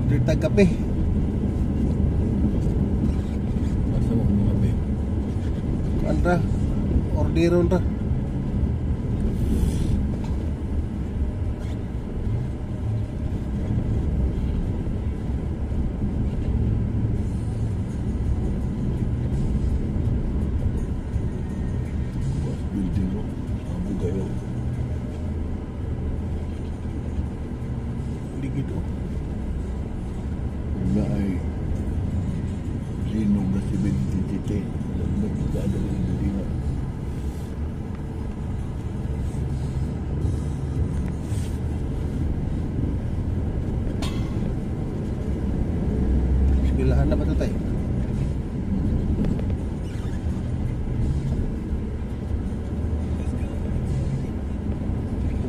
Order tag kape. Asa mo mga kape? Andra, orderon ra. Building mo. Abo kayo. Ligid o. Na ay sinog na si Benitite. Nagkada ng building na. Bilahan na ba ito tayo?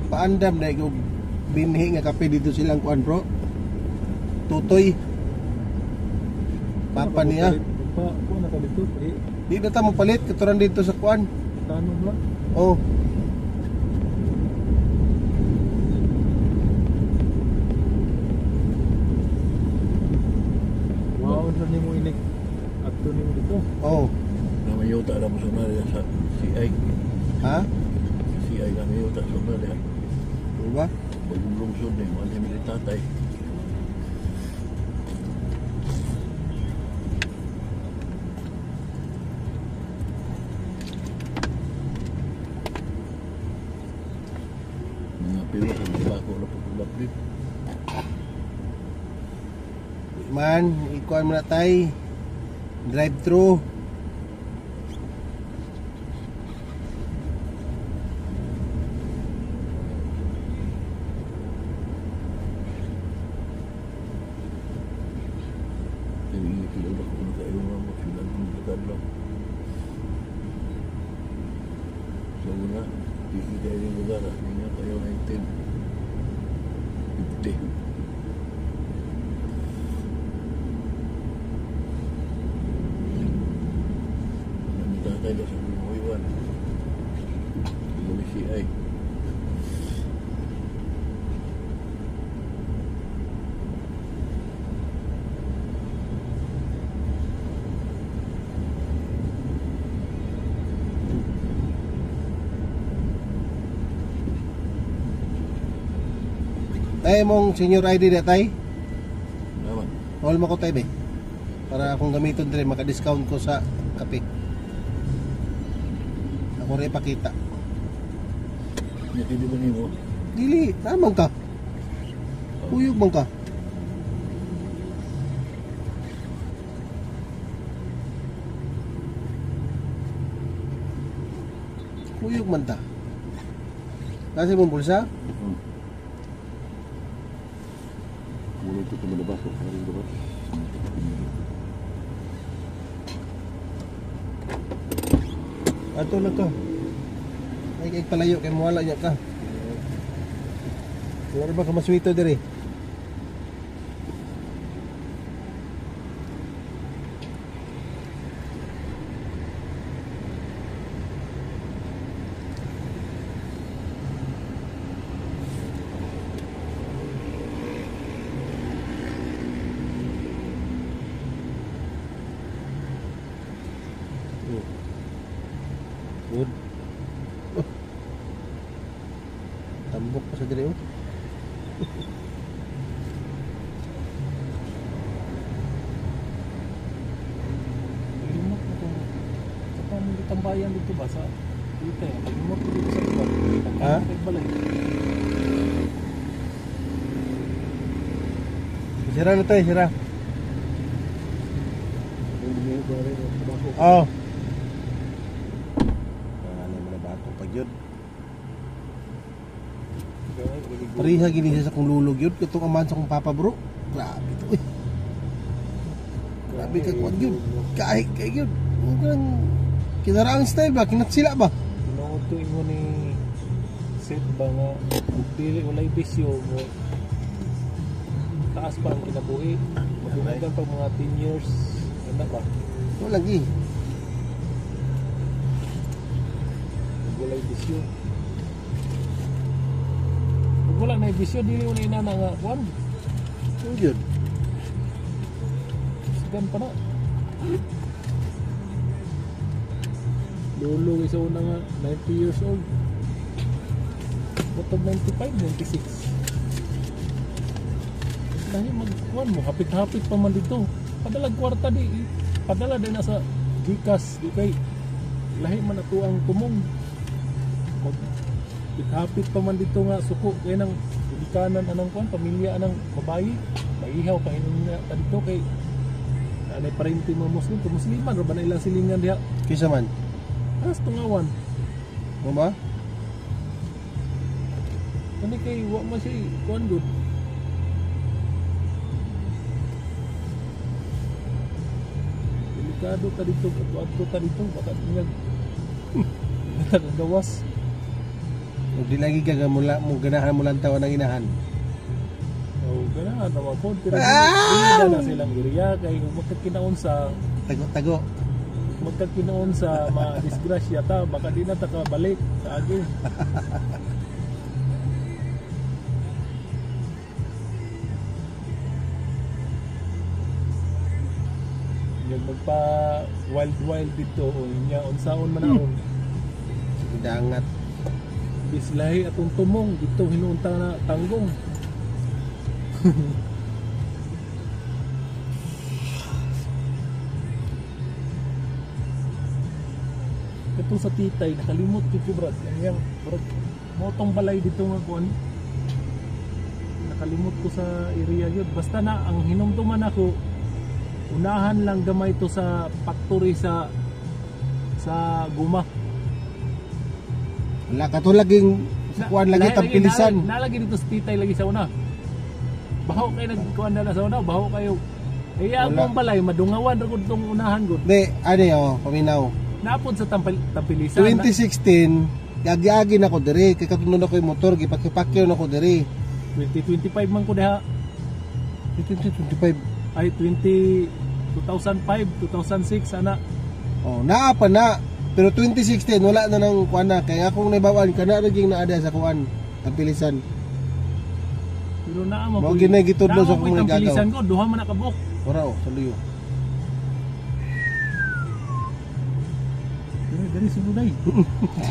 Paandam na yung binhi nga kape dito silang kuan bro. Tutoy. Papa niya. Pa, kung nakabito, Di na ta mo palit katuran dito sa kuan. tanong ba? Oh. Wow, na ni mo inik. Akto ni mo dito. Oh. Namayota na mo sa nalya sa CI. Ha? CI namayota sa nalya. Ano ba? Bagong lungsod na yung mga militatay. Mga pila sa bako na pagkulaplit. Man, ikuan mo na tay. Drive thru. Hindi kilala ko na kayo mga mafilan kung nakadlo. So una, kikita yung lugar. Hindi nga kayo 1950. Tatay na sa Bumoywan. Hindi CI. Tay mong senior ID na tay. Naman. All mo ko tay be. Para akong gamiton dire maka-discount ko sa kape. Ako rin ipakita. Hindi ba niyo mo? Dili, tamang ka. Uyog man ka. Uyog man ta. Kasi mong bulsa? Mula ito tumalabas. Parang labas. Ato na to. Ay palayo kay mawala niya ka. Wala ba ka maswito dire? Good. Oh. Tambok pa sa dire oh. Limot mo kung sa pamilya tambayan dito ba sa dito eh. Limot mo dito sa lugar. Ha? Balay. Sira na tayo, sira. Hindi mo ba rin ang tabako. Oh. Ano mo na bago pag yun. Pariha gini siya sa kong lulog yun. Katong aman sa kong papa bro. Grabe to eh. Grabe ka kuwan yun. Kahit kayo yun. Mukhang kinaraang style ba? Kinatsila ba? Pinutuin mo ni set ba nga pili walay bisyo mo taas pa ang kinabuhi magunagan pa mga 10 years ano ba Wala lagi. walay bisyo pag wala na bisyo dili mo na inana nga kuwan Ano yun? shotgun pa na. Lolo isa una nga 90 years old. Bottom 95, 96. Dahil magkuhan mo, hapit-hapit pa man dito. Padala kwarta di, padala din nasa Gcash, di kay lahi man ato ang tumong. Hapit pa man dito nga suko kay nang ilikanan anang kuan, pamilya anang babayi. Maihaw pa hinon na dito kay anay parente mga Muslim, musliman ra ba na ilang silingan diha. Kisa man. As tungawan. Mo ba? Kani kay wa man siya kuan good. Delikado ta dito, ato ta dito baka niya gawas. Ug di lagi ka mula mo ganahan mo lang tawa ng inahan. Oh, ganahan naman po. Pero hindi na silang iriya kay magkakinaon sa Tago-tago. magkakinoon sa mga disgrasya ta, baka di na ta balik sa agi. Yung magpa wild dito o niya unsaon manahon. Dangat. Bislahi atong tumong dito hinuunta na tanggong. Ito sa titay, nakalimot dito brad. Yang brad, motong balay dito nga kuan. Nakalimot ko sa area yun. Basta na, ang hinumduman ako, unahan lang gamay to sa factory sa guma. Wala ka to laging kuan lagi tampilisan. Nalagi dito sa titay lagi sa una. Baho kayo nagkuan na sa una, baho kayo. Iya akong balay, madungawan ragod tong unahan gud. Di, ano yun, paminaw. Napod sa tampilisan. 2016, gagi-agi na ko diri, kay katunod ako yung motor, gipakipakyo na ko diri. 2025 man ko diha. 2025. Ay 2005, 2006 ana. Oh, naa pa na. Pero 2016 wala na nang kuan na, kaya akong naibawan kana ra ging naada sa kuan, tampilisan. Pero naa mo Mao ginay gitudlo sa akong mga tampilisan gagaw. ko, duha man nakabuk. Ora oh, saluyo. Dari subuday.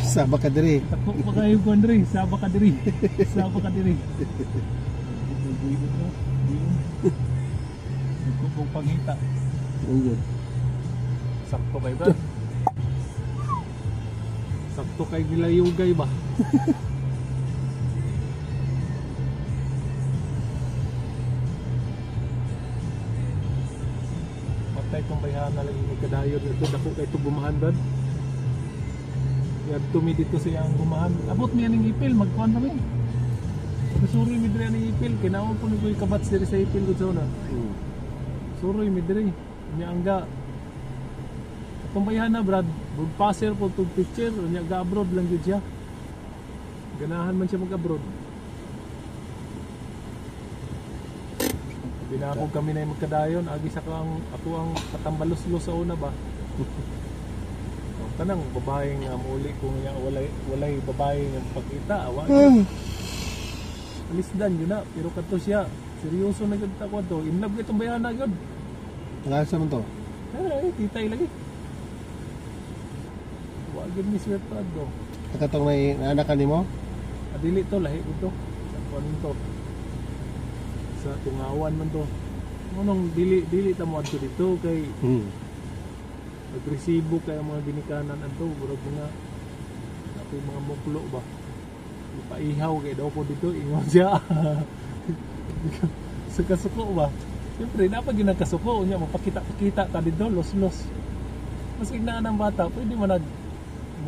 Saba ka diri. Tako pa kayo ko Andre, saba ka diri. Saba ka diri. Ko pangita. Ayun. Sakto kay ba? Sakto kay nilayugay ba? Patay kong bayhana lagi ni kadayon ito dako kay tugumahan dad. Yad tumi dito siya ang gumahan. Abot niya ning ipil magkuan kami. Suroy mi diri ang ipil kinaon ko ni koy kabats diri sa ipil gud sa una. Suroy mi diri. Nya angga atong bayhana brad, bug passer po tug picture nya ga abroad lang gyud siya. Ganahan man siya mag-abroad. Binako kami na magkadayon agi sa ako ang katambalos-los sa una ba. Tanang babae nga muli kung nga walay babae nga pakita awa. Alisdan yun na pero kadto siya seryoso na gud ta ko to. In love gitong bayana gud. Ngasa man to? Ay, titay lagi. Wa gid ni sweat pa do. Katong may anakan nimo? Adili to lahi ito. Sa kuan to. Sa tungawan man to. Ngunong dili ta mo adto dito kay agresibo kay mga ginikanan adto burog nga ato mga muklo ba. Ipaihaw kay daw ko dito ingon siya. Sa kasuko ba. Siyempre dapat ginagkasuko unya mapakita ta dito los. Mas igna ng bata pwede man nag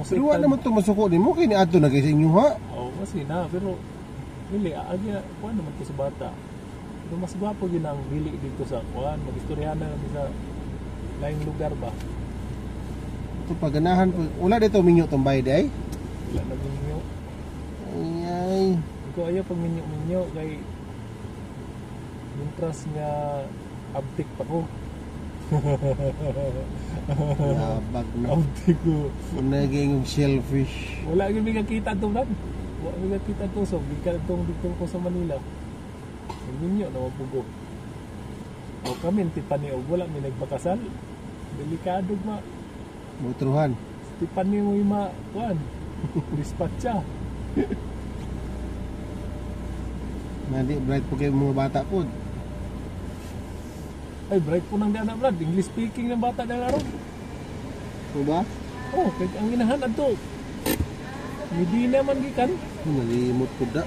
Pero wala naman itong masuko din mo, kaya ni Ato na kayo sa inyo ha? Oo, mas na, pero dili, agi na, kuhan naman ko sa bata. Pero mas gwapo yun ang dili dito sa kuhan, mag-istoryahan na namin sa laing lugar ba. Ito paganahan po, wala dito minyo itong bayad ay? Wala na minyo. Ay. Ikaw ayaw pag minyo kay mintras nga abtik pa ko. Labag na. Abtik ko. Naging shellfish. Wala yung may kakita ito lang. Wala may kakita ito. So, bigka itong dito ko sa Manila. Ang minyo na mapugo. O kami, Tiffany o wala, may nagpakasal. Delikado ma. Motruhan. Tiffany mo yung kuan. Dispatcha. Nandi bright po kayo mga bata po. Ay, bright po nang anak Brad. English speaking ng bata ng araw. O ba? Oh, kahit ang inahan ato. Hindi naman gikan. Nalimot ko da.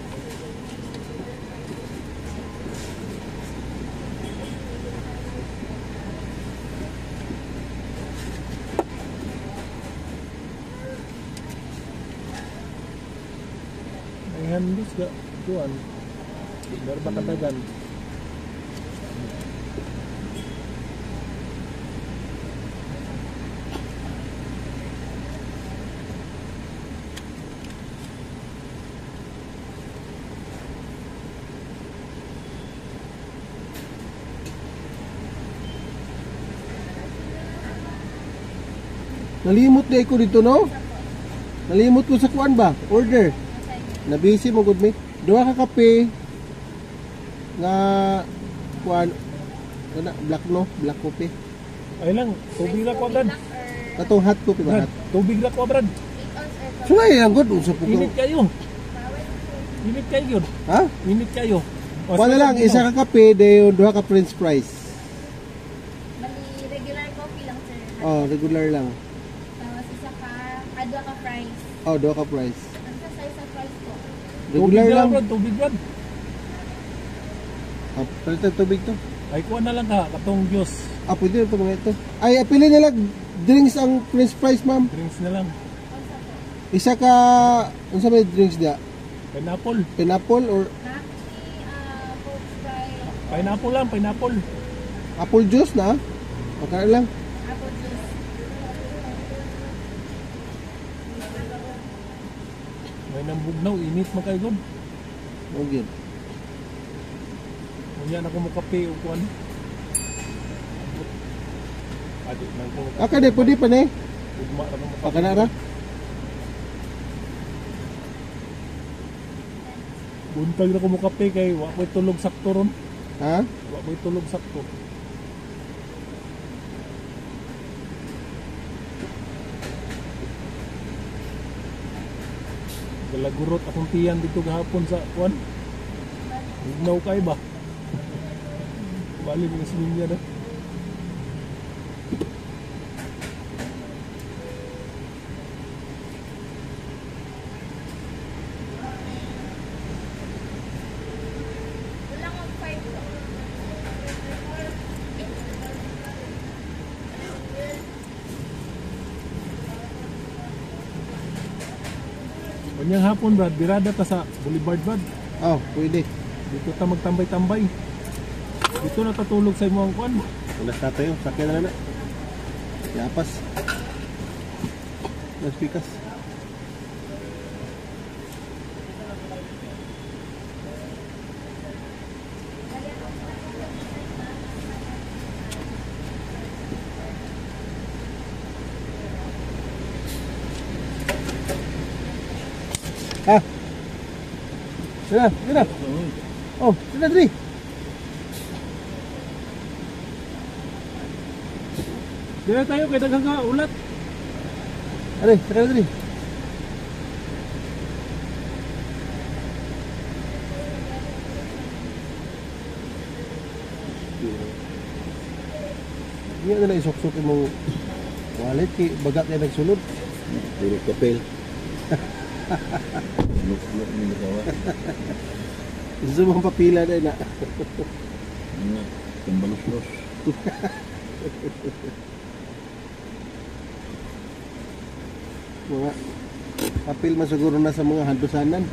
Ay, handus ga. Kuan. Meron ba katagan? Nalimot di ko dito no? Nalimot ko sa kuan ba? Order. Nabisi mo good mate. Duha ka kape nga kuan ana black no, black coffee. Ay lang, tubig na ko Brad. Katong hot coffee ba? Brad, tubig na ko Brad. Sulay ang good sa pugo. Init kayo. Init kayo yun. Ha? Init kayo. O, Kuan na lang dito. isa ka kape de duha ka french fries. Bali, regular coffee lang, sir. Oh, regular lang. Tapos isa ka, adwa ka fries. Oh, duha ka fries. Ano sa size sa fries ko? Regular Tubig lang. Brad, tubig Brad. Oh, palitan tubig to. Ay kuha na lang ka, katong juice. Ah, pwede na ito mga ito. Ay, pili nila drinks ang french fries, ma'am. Drinks na lang. Isa ka, ano sa may drinks dia? Pineapple. Pineapple or Actually, Coke Sprite, Pineapple lang, pineapple. apple juice na? Okay lang. apple juice. May nang bugnaw, init man kayo good. Okay. Unya na ko mo kape o kuan. Adi nang ko. Aka de, pwede pa na eh. Ugma ra mo Aka na ra. Buntag na ko mo kape kay wa ko'y tulog sakto ron. Ha? Wa ko'y tulog sakto. Galagurot akong tiyan dito gahapon sa kuan. Bugnaw kay ba? Bali mga sininya na. Wala nga 5 ko. Kanyang hapon Brad, birada ta sa Boulevard Brad. Oh, pwede. Dito ta magtambay-tambay. Dito na tatulog sa imo ang kuan. Ulas na tayo. Sakyan na na. Yapas. Las pikas. Ah. Sina, sina. Oh, sina Dri. Dito tayo kay daghang ka ulat. Are, sina Dri. Iya na isok-sok imong wallet kay baga kay nagsulod. Puro kapel. Luk-luk ni nakawa. Gusto mong papila na na. Ano, tambalos-los. Mga papel masuguro na sa mga handusanan.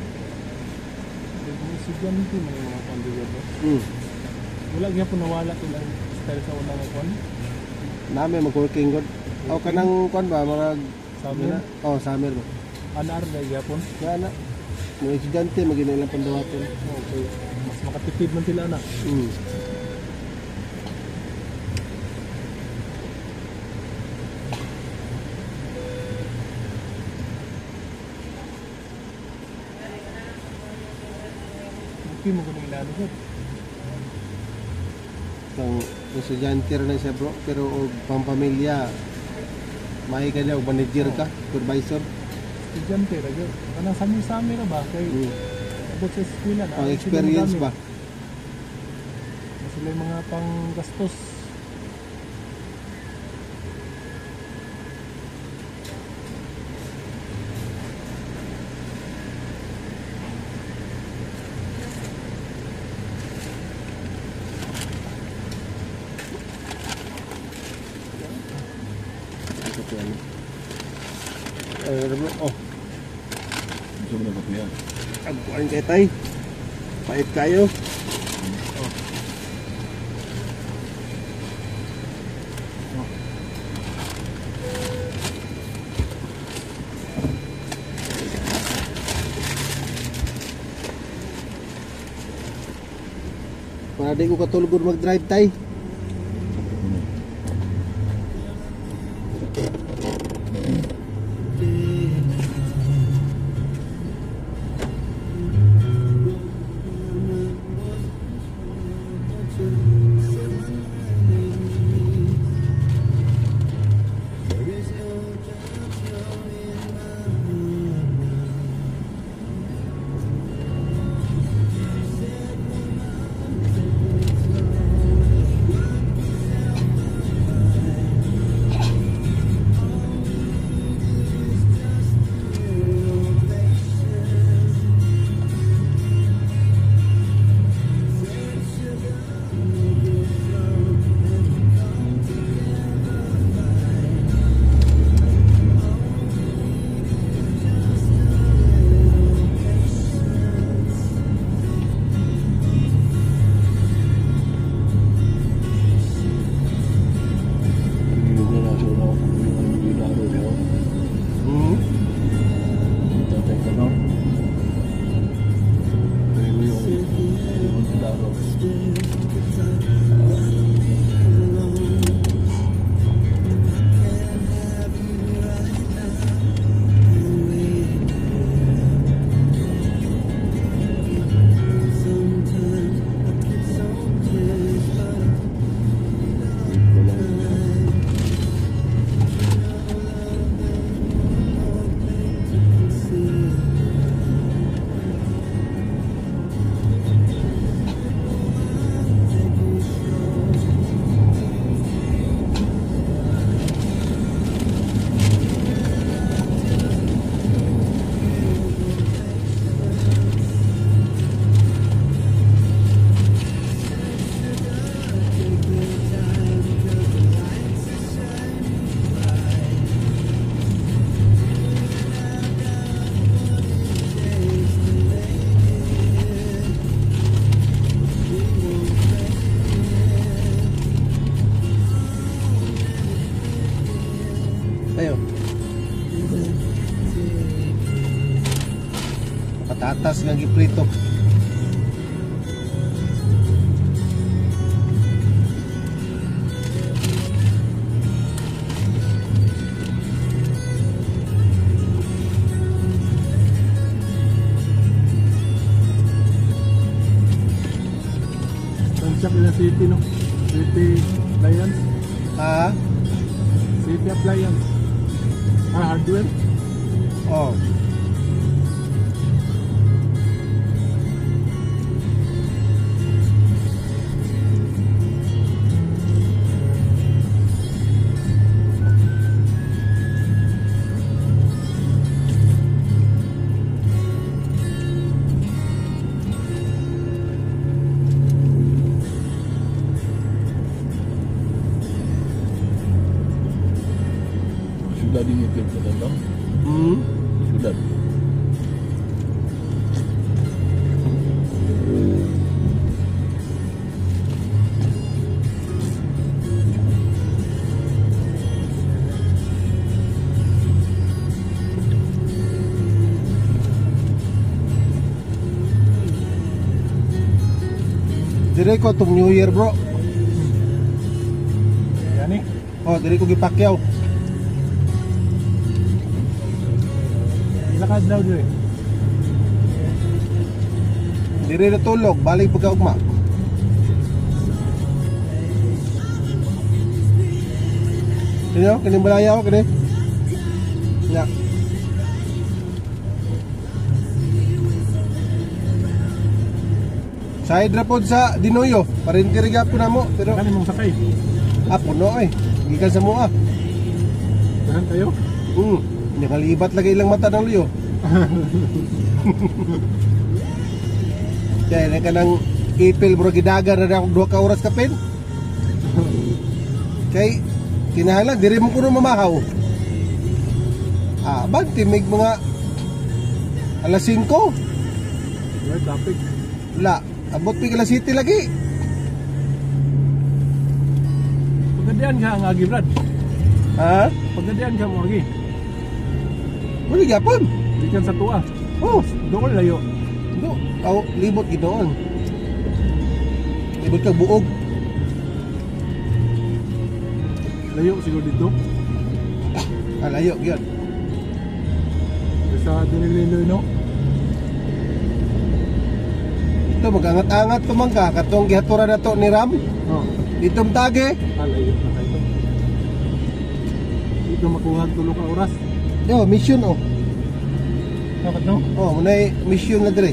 Mga estudyante mga kandidato. Wala gyapon nawala ilang style sa unang kuan. Nami mag-working god. O kanang kuan ba mga Summer. Oh, summer ba. Anar na gyapon. Nga na. Mga estudyante maginilang pandawaton. Okay. Mas makatipid man sila na. Okay mo kuning ilano ko. kang estudyante rin na siya bro, pero og pampamilya, may ka niya, og manager ka, supervisor. Estudyante ra gyud. Kanang sami-sami ra ba kay abot sa eskwela na. Ang experience ba? Sila yung mga panggastos. Oh, Gusto mo na kape yan? agpuan kay tay. Pait kayo. Para di ko katulog mag-drive tay. Tayo. Patatas nga giprito. Tansyap nila City, no? City Appliance. Ha? City Appliance. Hardware. Oh. Sudah dinyipin ka na lang? Sudah. Dire ko tong New Year bro. Yani. Oh, dire ko gipakyaw. Lakad daw dire. Dire na tulog, balik pagkaugma. Kini kini balaya ko kini. Ya. Side ra pod sa Dinoyo, parintir gyapon namo pero Kani mong sakay. puno gikan sa mua. Dahan kayo. Nakalibat lagi ilang mata ng luyo. Kaya na ka ng ipil bro gidagan na akong 2 ka oras kapin. Kay kinahanglan diri mo kuno mamahaw. Bantimig mga alas 5. Right topic. Wala, abot pi alas 7 lagi. Pagadian ka ang agi Brad. Ha? Pagadian ka mo agi. Wala gyapon. Dikan sa tuwa. Oh, Doon layo. no, libot ginoon. Libot kag buog. Layo siguro dito. Layo gyud. Sa Dililoy no. Ito magangat-angat to man ka katong gihaturan nato ni Ram. Oh. Dito tage. Layo na kayo. Dito makuha ang 3 ka oras. Yo, mission oh. Dapat no? Oh, munay mission na dire.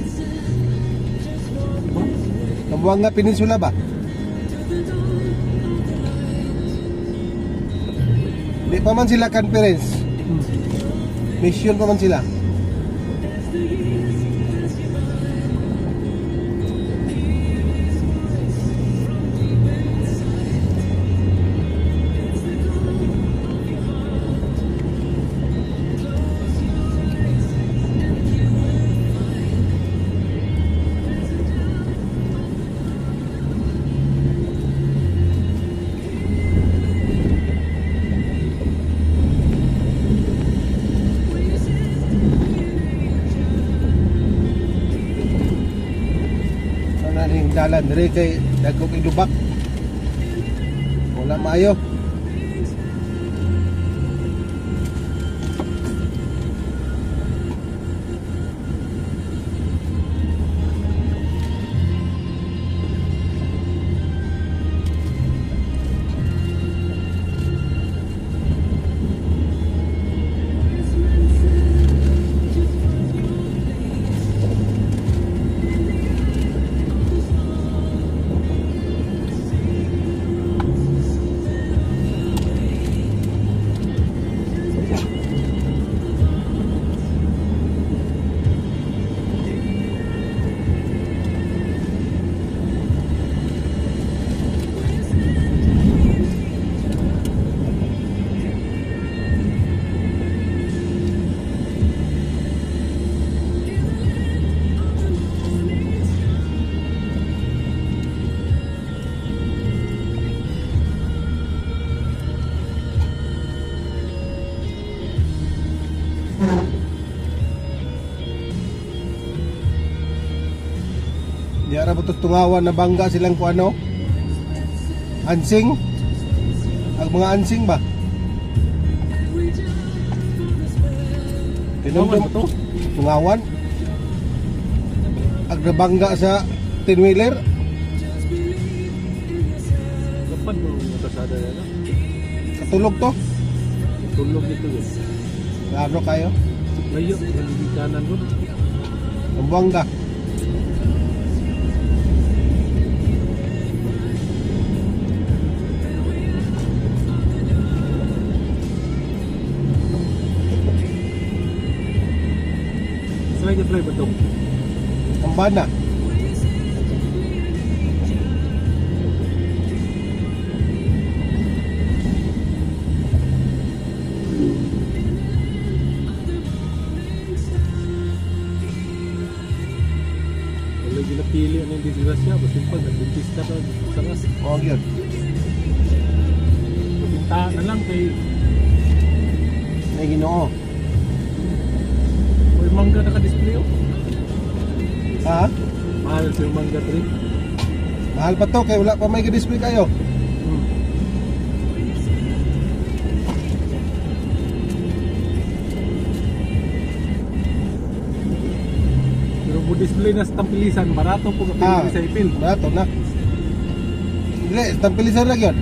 Kambuanga Peninsula ba? Di pa man sila conference. Mission pa man sila. Ning dalan dire kay dagko kay lubak. Wala maayo. Di ara butos tungawan na bangga silang ku ano? Ansing? Ang mga ansing ba? Tinundom Tungawan ba to? tungawan. Ang nabangga sa tinwheeler. Dapat mo matasada na. Katulog to. Tulog dito yun. Ano kayo? Layo. Yung kanan mo. Ang bangga. Saan yung drive ba ito? Ang bana. Wala yung napili ano yung disgrasya. Basta pag nag-dentista ka. Sangas. Oh, yun. Kapinta na lang kay May Ginoo. may mangga naka-display oh. Ha? Mahal siya yung mangga 3. Mahal pa to kay wala pa may display kayo. Pero po display na sa tampilisan, barato po kapili sa ipil. Barato na. Dili, tampilisan lang yun.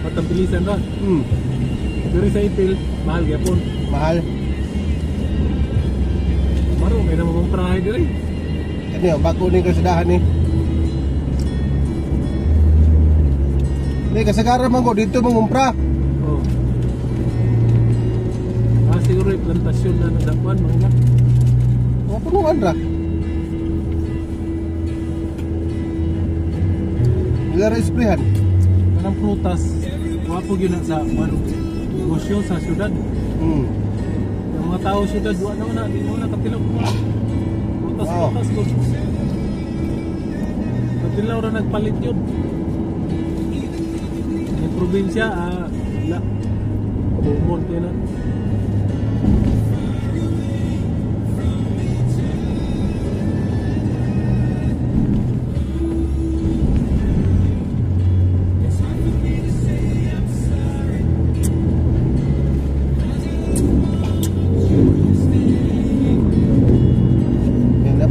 Tampilisan ron. Pero sa ipil, mahal gyapon. Mahal. Maro may namang prahe diri. Ano yun, bago ni kasadahan eh. May kasagaran man ko, dito mangumpra. Oh. Siguro yung plantasyon na nadapuan, mga. Mga punuan ra. Nila isprehan. Parang prutas, wapo yun na sa negosyo sa syudad. Yung mga tao syudad, wala na, di mo na katilaw ko. Prutas, katilaw na nagpalit yun. Yung probinsya, wala. Bumon kayo na.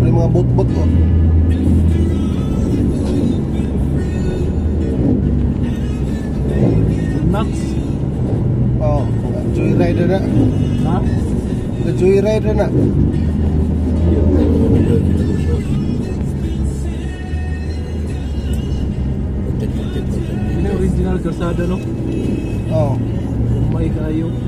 Mga bot-bot ko. Max. Oh, joyride na. Ha? Joyride na. Ini original kalsada no? Oh, May kayo.